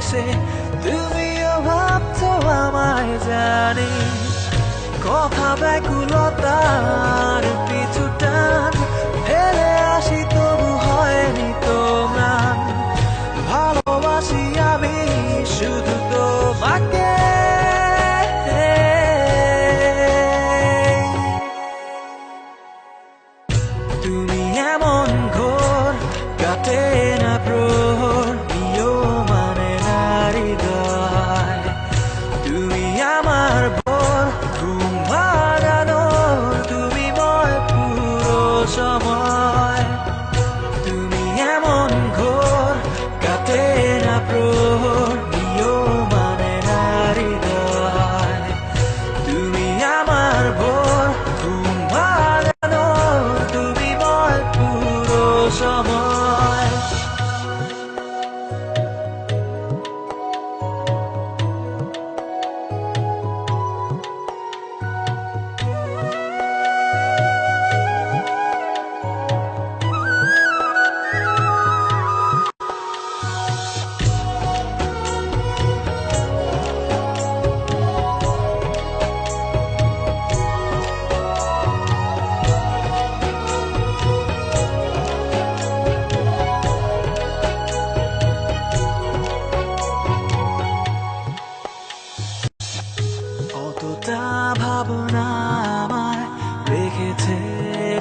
মিশে তুমিও ভাবছো আমায় জানি কথা ব্যাকুলতার পিছু টান ফেলে আসি তবু হয়নি তোমার ভালোবাসি আমি শুধু তোমাকে তুমি এমন ঘোর কাটে না প্রহর নিও মানে নারী গায় তুমি আমার ভোর ঘুম ভাঙানোর তুমি ময় পুরো সময় তুমি এমন ঘোর কাটে না প্রহর নিও মানে নারী গায় তুমি আমার ভোর ঘুম ভাঙানোর তুমি ময় পুরো সময় কতটা ভাবনা আমায় রেখেছে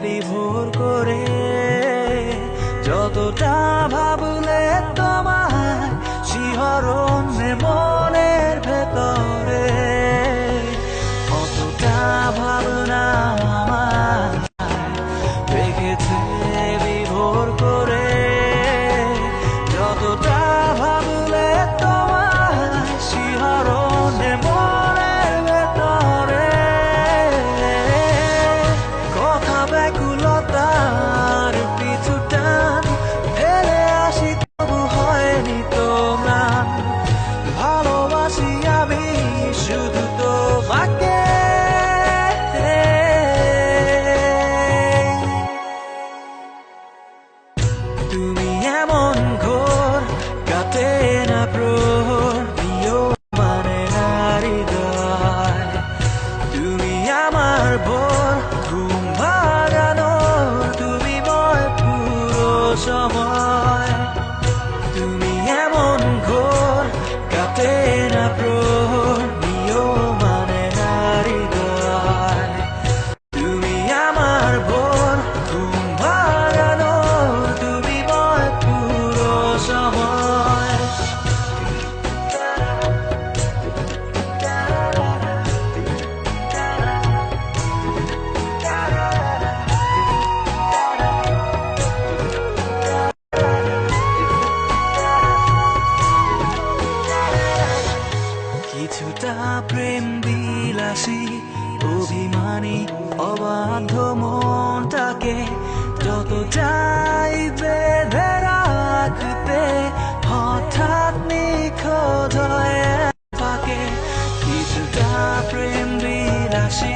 বিভোর করে যতটা ভাবলে তোমায় শিহরণ মনের ভেতরে কতটা ভাবনা আমায় রেখেছে বিভোর করে যতটা ভাবলে তোমায় শিহরণ মনের ভেতরে কথা ব্যাকুলতার পিছু টান ফেলে আসি তবু হয়নি তোমার ভালোবাসি আমি শুধু তোমাকে তুমি এমন ঘোর কাটে না প্রহর নিও মানে নারী গায় তুমি আমার ভোর ঘুম ভাঙানোর তুমি ময় পুরো সময় তুমি এমন ঘোর কাটে না প্রহর নিও মানে নারী গায় তুমি আমার ভোর ঘুম ভাঙানোর তুমি ময় পুরো সময় কিছুটা প্রেম বিলাসী অভিমানী অবাধ্য মনটাকে যত চাই বেঁধে রাখতে হঠাৎ নিখোঁজ হয়ে থাকে কিছুটা প্রেম বিলাসী